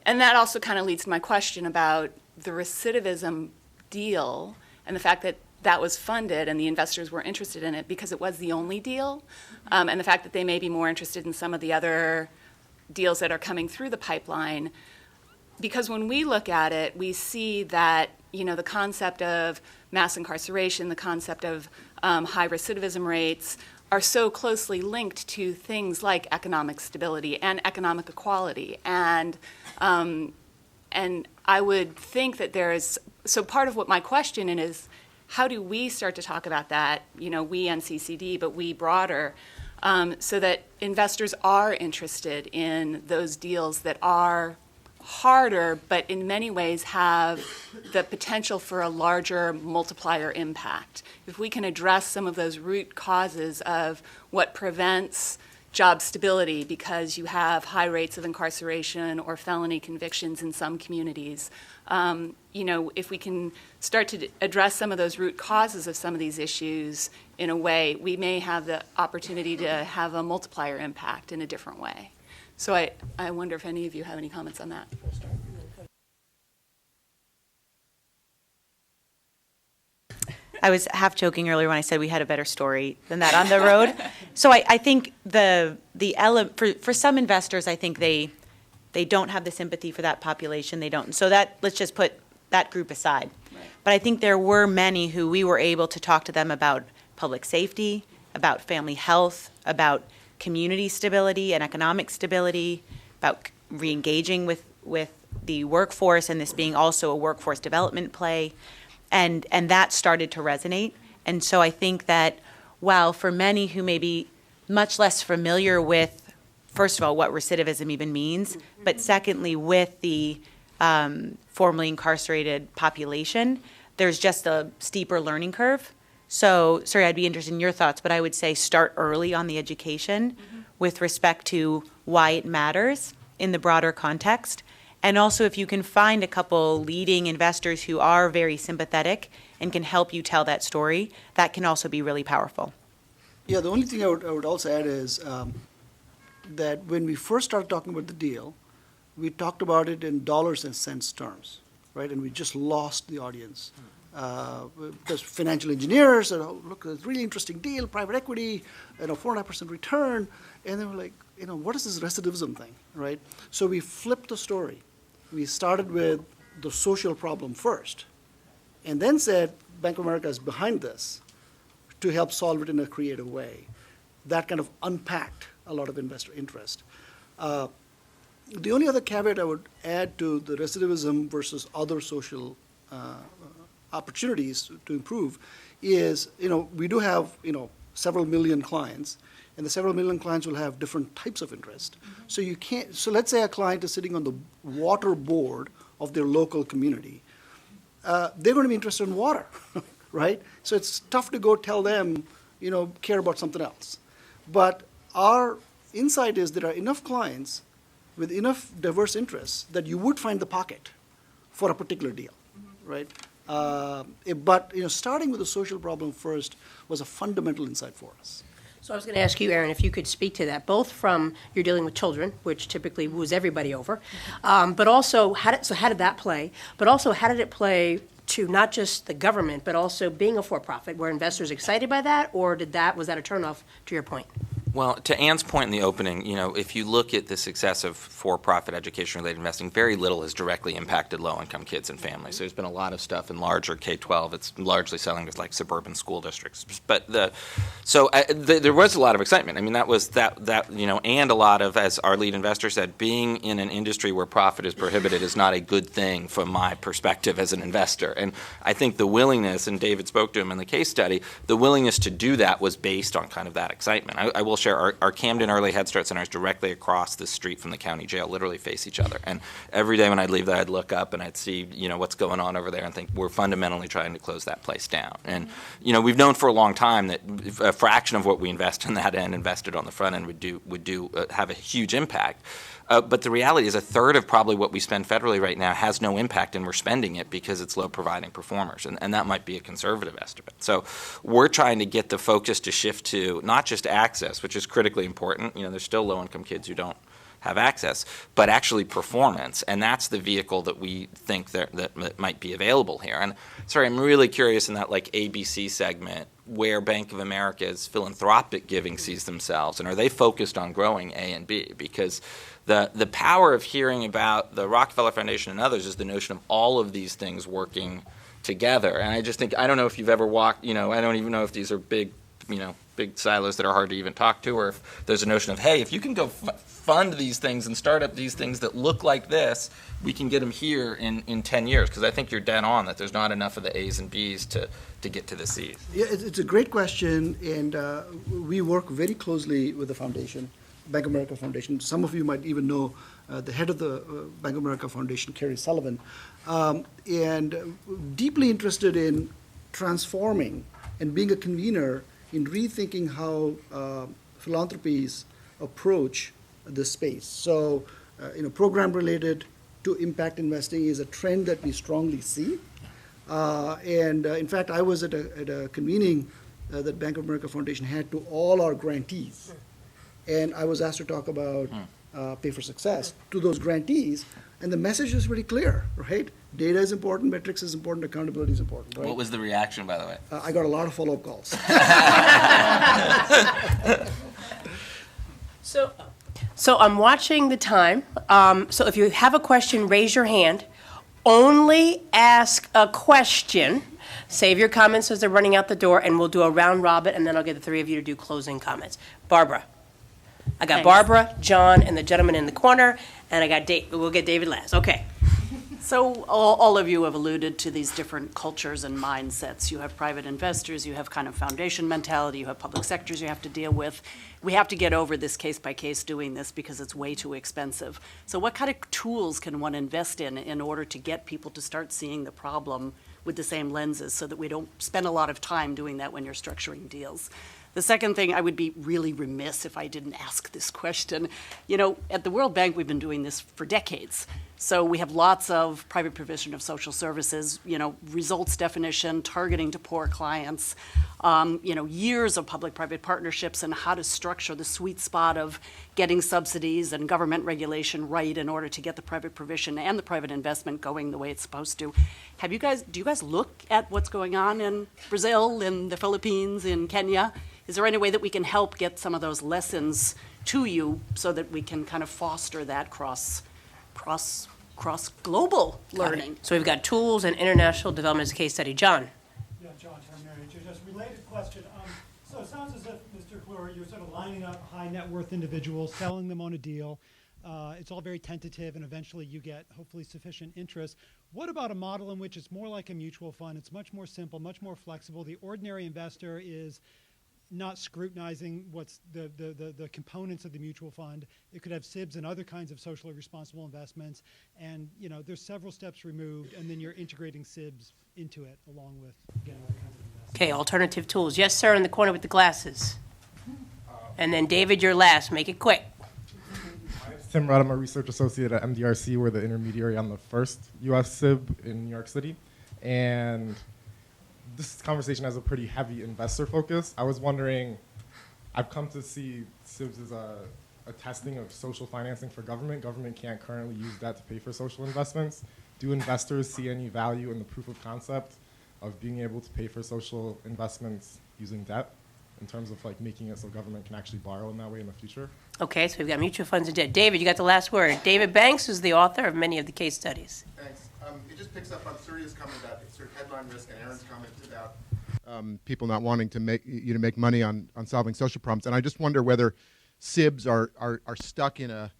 that also kind of leads to my question about the recidivism deal and the fact that that was funded and the investors were interested in it because it was the only deal, and the fact that they may be more interested in some of the other deals that are coming through the pipeline. because when we look at it, we see that, the concept of mass incarceration, the concept of high recidivism rates are so closely linked to things like economic stability and economic equality. And I would think that so part of what my question is, how do we start to talk about that, we NCCD, but we broader, so that investors are interested in those deals that are harder, but in many ways have the potential for a larger multiplier impact. If we can address some of those root causes of what prevents job stability because you have high rates of incarceration or felony convictions in some communities, if we can start to address some of those root causes of some of these issues in a way, we may have the opportunity to have a multiplier impact in a different way. So I wonder if any of you have any comments on that. I was half joking earlier when I said we had a better story than that on the road. So I think for some investors, I think they don't have the sympathy for that population. They don't. So let's just put that group aside. Right. But I think there were many who we were able to talk to them about public safety, about family health, about community stability and economic stability, about re-engaging with the workforce, and this being also a workforce development play. And that started to resonate. And so I think that while for many who may be much less familiar with, first of all, what recidivism even means, but secondly, with the formerly incarcerated population, there's just a steeper learning curve. So, Surya, I'd be interested in your thoughts, but I would say start early on the education with respect to why it matters in the broader context. And also, if you can find a couple leading investors who are very sympathetic and can help you tell that story, that can also be really powerful. Yeah, the only thing I would also add is that when we first started talking about the deal, we talked about it in dollars and cents terms, right? And we just lost the audience. Because financial engineers said, oh, look, it's a really interesting deal, private equity, 4.5% return. And they were like, what is this recidivism thing, right? So we flipped the story. We started with the social problem first, and then said Bank of America is behind this to help solve it in a creative way. That kind of unpacked a lot of investor interest. The only other caveat I would add to the recidivism versus other social opportunities to improve is, we do have, several million clients, and the several million clients will have different types of interest. Mm-hmm. So let's say a client is sitting on the water board of their local community. They're going to be interested in water, right? So it's tough to go tell them, care about something else. But our insight is there are enough clients with enough diverse interests that you would find the pocket for a particular deal, mm-hmm. right? But starting with the social problem first was a fundamental insight for us. So I was going to ask you, Aaron, if you could speak to that, both from you're dealing with children, which typically woos everybody over, but also how did that play? But also how did it play to not just the government, but also being a for-profit? Were investors excited by that, or was that a turnoff to your point? Well, to Ann's point in the opening, if you look at the success of for-profit education-related investing, very little has directly impacted low-income kids and families. There's been a lot of stuff in larger K-12. It's largely selling to like suburban school districts. But there was a lot of excitement. I mean, that was and a lot of, as our lead investor said, being in an industry where profit is prohibited is not a good thing from my perspective as an investor. And I think the willingness, and David spoke to him in the case study, the willingness to do that was based on kind of that excitement. I will share our Camden Early Head Start Center is directly across the street from the county jail, literally face each other. And every day when I'd leave there, I'd look up and I'd see, what's going on over there and think we're fundamentally trying to close that place down. And, we've known for a long time that a fraction of what we invest in that end invested on the front end would have a huge impact. But the reality is a third of probably what we spend federally right now has no impact, and we're spending it because it's low-providing performers, and that might be a conservative estimate. So we're trying to get the focus to shift to not just access, which is critically important. There's still low-income kids who don't have access, but actually performance. And that's the vehicle that we think that might be available here. And sorry, I'm really curious in that like ABC segment where Bank of America's philanthropic giving sees themselves, and are they focused on growing A and B? Because the power of hearing about the Rockefeller Foundation and others is the notion of all of these things working together. And I just think, I don't know if you've ever walked, I don't even know if these are big silos that are hard to even talk to, or if there's a notion of, hey, if you can go fund these things and start up these things that look like this, we can get them here in 10 years. Because I think you're dead on that there's not enough of the A's and B's to get to the C's. Yeah, it's a great question, and we work very closely with the foundation, Bank of America Foundation. Some of you might even know the head of the Bank of America Foundation, Kerry Sullivan, and deeply interested in transforming and being a convener in rethinking how philanthropies approach this space. So, program related to impact investing is a trend that we strongly see. And in fact, I was at a convening that Bank of America Foundation had to all our grantees. And I was asked to talk about pay for success to those grantees. And the message is pretty clear, right? Data is important, metrics is important, accountability is important, right? What was the reaction, by the way? I got a lot of follow-up calls. So I'm watching the time. So if you have a question, raise your hand. Only ask a question. Save your comments as they're running out the door, and we'll do a round robin, and then I'll get the three of you to do closing comments. Barbara. I got Thanks. Barbara, John, and the gentleman in the corner, and I got Dave. We'll get David last. Okay. So all of you have alluded to these different cultures and mindsets. You have private investors, you have kind of foundation mentality, you have public sectors you have to deal with. We have to get over this case by case doing this because it's way too expensive. So what kind of tools can one invest in order to get people to start seeing the problem with the same lenses so that we don't spend a lot of time doing that when you're structuring deals? The second thing, I would be really remiss if I didn't ask this question. At the World Bank, we've been doing this for decades. So we have lots of private provision of social services, results definition, targeting to poor clients, years of public-private partnerships and how to structure the sweet spot of getting subsidies and government regulation right in order to get the private provision and the private investment going the way it's supposed to. Do you guys look at what's going on in Brazil, in the Philippines, in Kenya? Is there any way that we can help get some of those lessons to you so that we can kind of foster that cross global learning? So we've got tools and international development as a case study. John. Yeah, John Termary, just related question. So it sounds as if, Mr. Kolluri, you're sort of lining up high net worth individuals, selling them on a deal. It's all very tentative, and eventually you get hopefully sufficient interest. What about a model in which it's more like a mutual fund? It's much more simple, much more flexible. The ordinary investor is not scrutinizing what's the components of the mutual fund. It could have SIBs and other kinds of socially responsible investments, and there's several steps removed, and then you're integrating SIBs into it along with getting other kinds of investments. Okay, alternative tools. Yes, sir, in the corner with the glasses. And then David, you're last. Make it quick. My name's Tim Rudd. I'm a research associate at MDRC. We're the intermediary on the first U.S. SIB in New York City. And this conversation has a pretty heavy investor focus. I was wondering, I've come to see SIBs as a testing of social financing for government. Government can't currently use that to pay for social investments. Do investors see any value in the proof of concept of being able to pay for social investments using debt in terms of making it so government can actually borrow in that way in the future? Okay, so we've got mutual funds and debt. David, you got the last word. David Banks is the author of many of the case studies. Thanks. It just picks up on Surya's comment about sort of headline risk and Aaron's comment about people not wanting to make money on solving social problems. And I just wonder whether SIBs are stuck or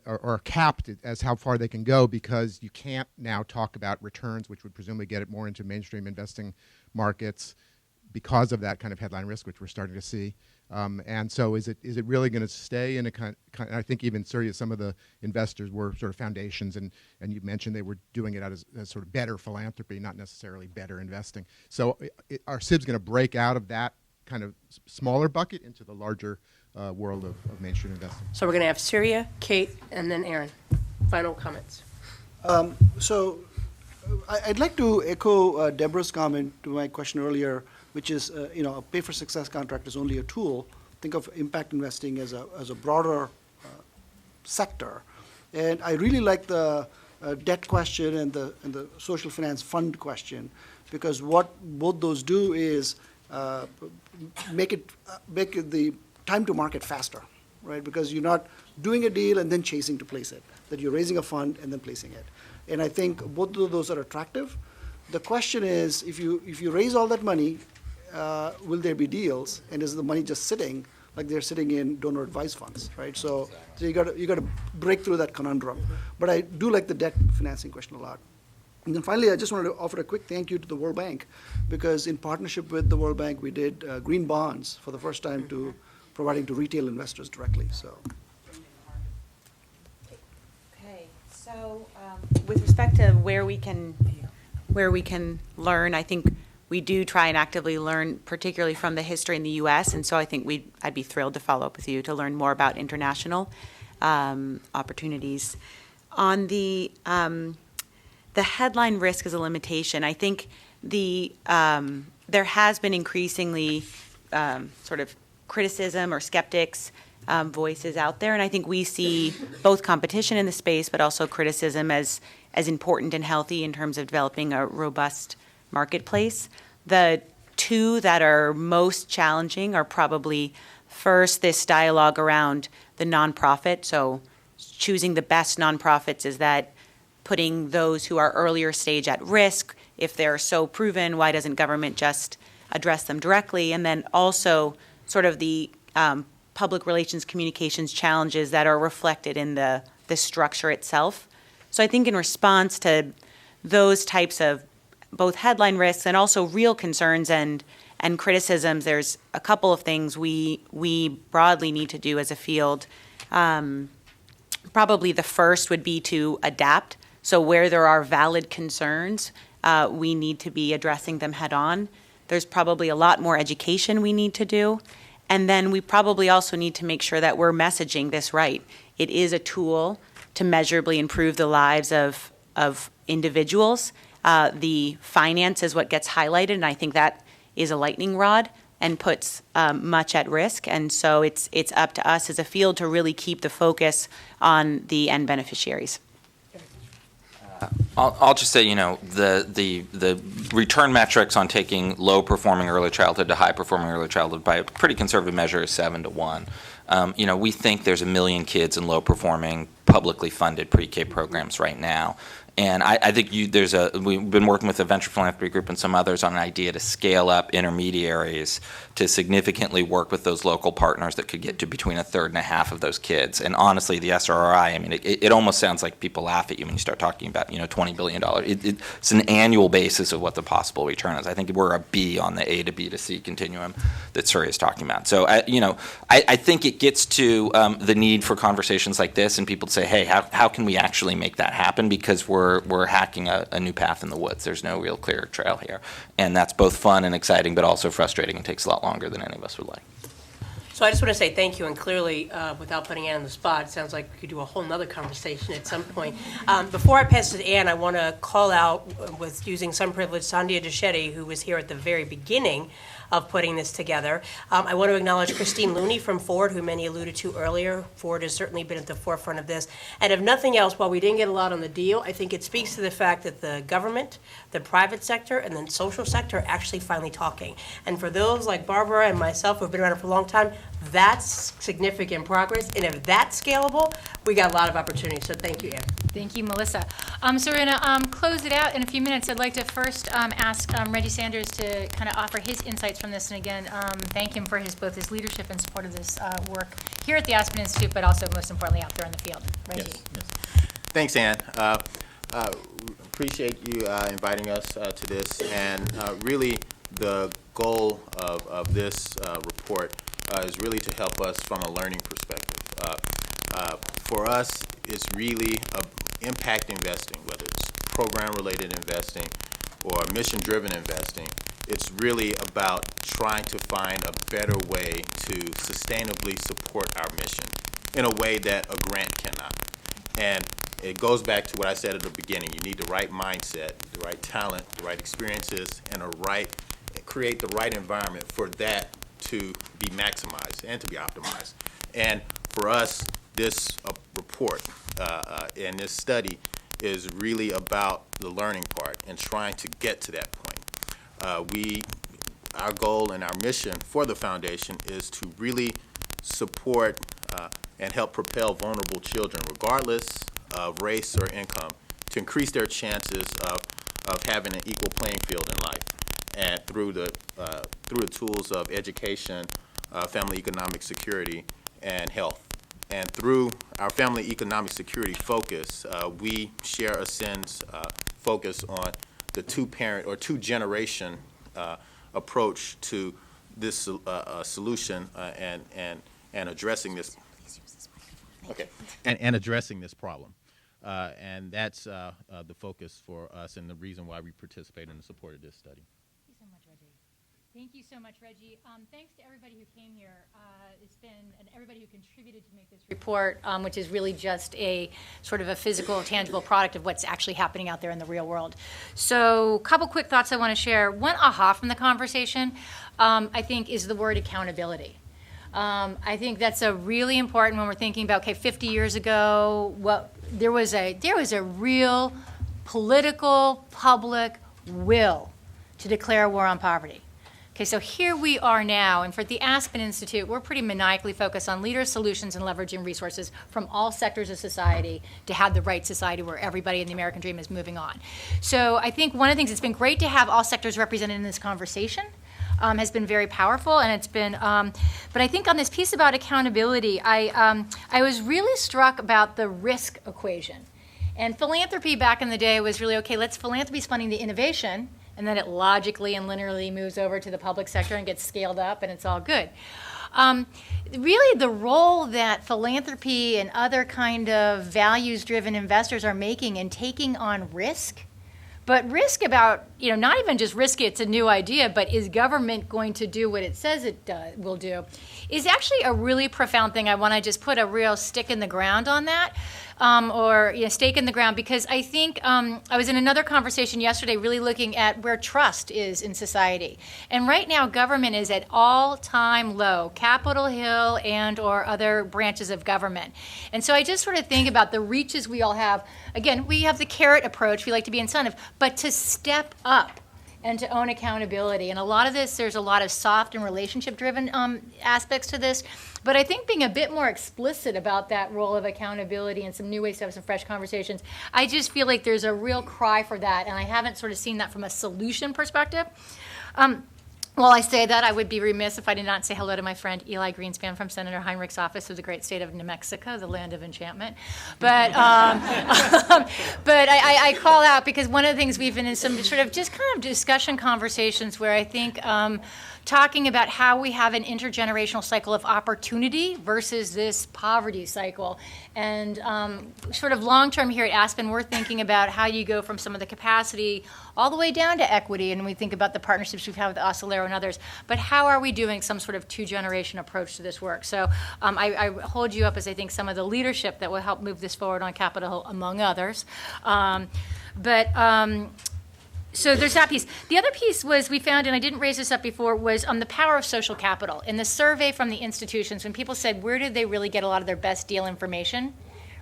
are capped as how far they can go, because you can't now talk about returns, which would presumably get it more into mainstream investing markets because of that kind of headline risk, which we're starting to see. And so is it really going to stay in a kind I think even Surya, some of the investors were sort of foundations, and you mentioned they were doing it as sort of better philanthropy, not necessarily better investing. So are SIBs going to break out of that kind of smaller bucket into the larger world of mainstream investing? So we're going to have Surya, Cait, and then Aaron. Final comments. So I'd like to echo Deborah's comment to my question earlier, which is, a pay for success contract is only a tool. Think of impact investing as a broader sector. And I really like the debt question and the social finance fund question, because what both those do is make the time to market faster, right? Because you're not doing a deal and then chasing to place it, that you're raising a fund and then placing it. And I think both of those are attractive. The question is, if you raise all that money, will there be deals? And is the money just sitting like they're sitting in donor advised funds, right? So you got to break through that conundrum. But I do like the debt financing question a lot. And then finally, I just wanted to offer a quick thank you to the World Bank, because in partnership with the World Bank, we did green bonds for the first time to providing to retail investors directly. So. Okay, so with respect to where we can learn, I think we do try and actively learn, particularly from the history in the U.S., and so I think I'd be thrilled to follow up with you to learn more about international opportunities. On the headline risk as a limitation, I think there has been increasingly sort of criticism or skeptics voices out there, and I think we see both competition in the space, but also criticism as important and healthy in terms of developing a robust marketplace. The two that are most challenging are probably, first, this dialogue around the nonprofit. So choosing the best nonprofits, is that putting those who are earlier stage at risk? If they're so proven, why doesn't government just address them directly? And then also sort of the public relations communications challenges that are reflected in the structure itself. So I think in response to those types of both headline risks and also real concerns and criticisms, there's a couple of things we broadly need to do as a field. Probably the first would be to adapt. So where there are valid concerns, we need to be addressing them head on. There's probably a lot more education we need to do. And then we probably also need to make sure that we're messaging this right. It is a tool to measurably improve the lives of individuals. The finance is what gets highlighted, and I think that is a lightning rod and puts much at risk. And so it's up to us as a field to really keep the focus on the end beneficiaries. I'll just say, the return metrics on taking low-performing early childhood to high-performing early childhood by a pretty conservative measure is 7 to 1. We think there's 1 million kids in low-performing, publicly funded pre-K programs right now. And I think we've been working with a venture philanthropy group and some others on an idea to scale up intermediaries to significantly work with those local partners that could get to between a third and a half of those kids. And honestly, the SRI, it almost sounds like people laugh at you when you start talking about, $20 billion. It's an annual basis of what the possible return is. I think we're a B on the A to B to C continuum that Surya is talking about. So, I think it gets to the need for conversations like this and people to say, hey, how can we actually make that happen? Because we're hacking a new path in the woods. There's no real clear trail here. And that's both fun and exciting, but also frustrating and takes a lot longer than any of us would like. So I just want to say thank you, and clearly, without putting Ann on the spot, it sounds like we could do a whole nother conversation at some point. Before I pass it to Ann, I want to call out, with using some privilege, Sandhya Deschetti, who was here at the very beginning of putting this together. I want to acknowledge Christine Looney from Ford, who many alluded to earlier. Ford has certainly been at the forefront of this. And if nothing else, while we didn't get a lot on the deal, I think it speaks to the fact that the government, the private sector, and the social sector are actually finally talking. And for those like Barbara and myself who have been around it for a long time, that's significant progress. And if that's scalable, we got a lot of opportunity. So thank you, Ann. Thank you, Melissa. So we're going to close it out in a few minutes. I'd like to first ask Reggie Sanders to kind of offer his insights from this, and again, thank him for both his leadership and support of this work here at the Aspen Institute, but also most importantly out there in the field. Reggie. Yes. Thanks, Ann. Appreciate you inviting us to this, and really the goal of this report is really to help us from a learning perspective. For us, it's really impact investing, whether it's program-related investing or mission-driven investing. It's really about trying to find a better way to sustainably support our mission in a way that a grant cannot. And it goes back to what I said at the beginning. You need the right mindset, the right talent, the right experiences, and create the right environment for that to be maximized and to be optimized. And for us, this report report and this study is really about the learning part and trying to get to that point. Our goal and our mission for the foundation is to really support and help propel vulnerable children, regardless of race or income, to increase their chances of having an equal playing field in life, and through the tools of education, family economic security, and health. And through our family economic security focus, we share Ascen's focus on the two-parent or two-generation approach to this solution and addressing this. Okay, and addressing this problem. And that's the focus for us and the reason why we participate in the support of this study. Thank you so much, Reggie. Thank you so much, Reggie. Thanks to everybody who came here. And everybody who contributed to make this report, which is really just a sort of a physical, tangible product of what's actually happening out there in the real world. So a couple quick thoughts I want to share. One aha from the conversation, I think, is the word accountability. I think that's a really important when we're thinking about, okay, 50 years ago, there was a real political, public will to declare war on poverty. Okay, so here we are now, and for the Aspen Institute, we're pretty maniacally focused on leader solutions and leveraging resources from all sectors of society to have the right society where everybody in the American dream is moving on. So I think one of the things, it's been great to have all sectors represented in this conversation. Has been very powerful, and it's been, but I think on this piece about accountability, I was really struck about the risk equation. And philanthropy back in the day was really, okay, philanthropy's funding the innovation, and then it logically and linearly moves over to the public sector and gets scaled up, and it's all good. Really, the role that philanthropy and other kind of values-driven investors are making in taking on risk, but risk about, not even just risky, it's a new idea, but is government going to do what it says it will do, is actually a really profound thing. I want to just put a real stick in the ground on that, or stake in the ground, because I think I was in another conversation yesterday really looking at where trust is in society. And right now, government is at all-time low, Capitol Hill and or other branches of government. And so I just sort of think about the reaches we all have. Again, we have the carrot approach, we like to be incentive, but to step up and to own accountability. And a lot of this, there's a lot of soft and relationship-driven aspects to this. But I think being a bit more explicit about that role of accountability and some new ways to have some fresh conversations, I just feel like there's a real cry for that, and I haven't sort of seen that from a solution perspective. While I say that, I would be remiss if I did not say hello to my friend Eli Greenspan from Senator Heinrich's office of the great state of New Mexico, the land of enchantment. But but I call out because one of the things we've been in some sort of just kind of discussion conversations where I think talking about how we have an intergenerational cycle of opportunity versus this poverty cycle. And sort of long-term here at Aspen, we're thinking about how you go from some of the capacity all the way down to equity, and we think about the partnerships we've had with Acelero and others, but how are we doing some sort of two-generation approach to this work? So I hold you up as I think some of the leadership that will help move this forward on Capitol Hill, among others. So there's that piece. The other piece was we found, and I didn't raise this up before, was the power of social capital. In the survey from the institutions, when people said, where did they really get a lot of their best deal information?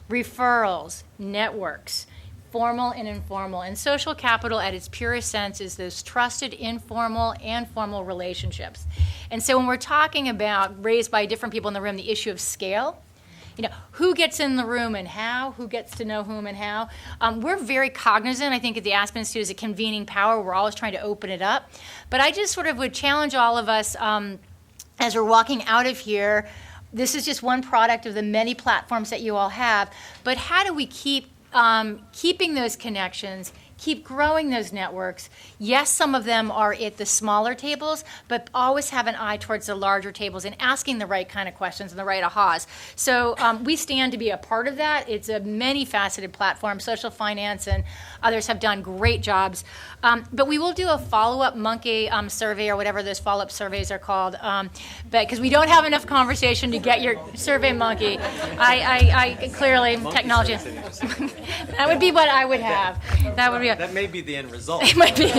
Referrals, networks, formal and informal. And social capital at its purest sense is those trusted informal and formal relationships. And so when we're talking about, raised by different people in the room, the issue of scale, who gets in the room and how, who gets to know whom and how. We're very cognizant, I think, at the Aspen Institute as a convening power. We're always trying to open it up. But I just sort of would challenge all of us as we're walking out of here. This is just one product of the many platforms that you all have. But how do we keep keeping those connections, keep growing those networks? Yes, some of them are at the smaller tables, but always have an eye towards the larger tables and asking the right kind of questions and the right ahas. So we stand to be a part of that. It's a many-faceted platform. Social finance and others have done great jobs. But we will do a follow-up monkey survey or whatever those follow-up surveys are called, because we don't have enough conversation to get your survey monkey. I clearly, technology. That would be what I would have. That would be. That may be the end result. It might be.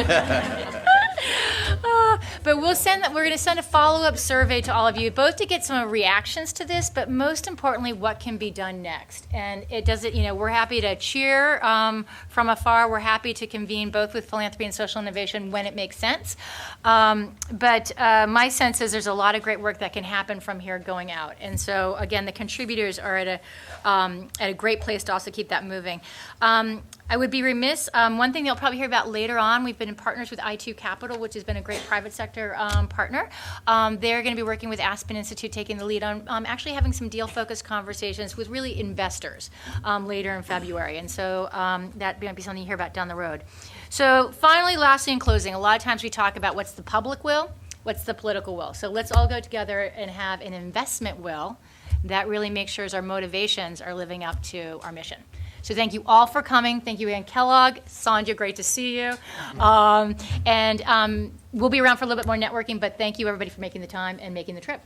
But we'll send that. We're going to send a follow-up survey to all of you, both to get some reactions to this, but most importantly, what can be done next. And it doesn't. We're happy to cheer from afar. We're happy to convene both with philanthropy and social innovation when it makes sense. But my sense is there's a lot of great work that can happen from here going out. And so again, the contributors are at a great place to also keep that moving. I would be remiss, one thing you'll probably hear about later on, we've been in partners with I2 Capital, which has been a great private sector partner. They're going to be working with Aspen Institute, taking the lead on actually having some deal-focused conversations with really investors later in February. And so that might be something you hear about down the road. So finally, lastly, in closing, a lot of times we talk about what's the public will, what's the political will. So let's all go together and have an investment will that really makes sure our motivations are living up to our mission. So thank you all for coming. Thank you, Ann Kellogg. Sandhya, great to see you. And we'll be around for a little bit more networking, but thank you, everybody, for making the time and making the trip.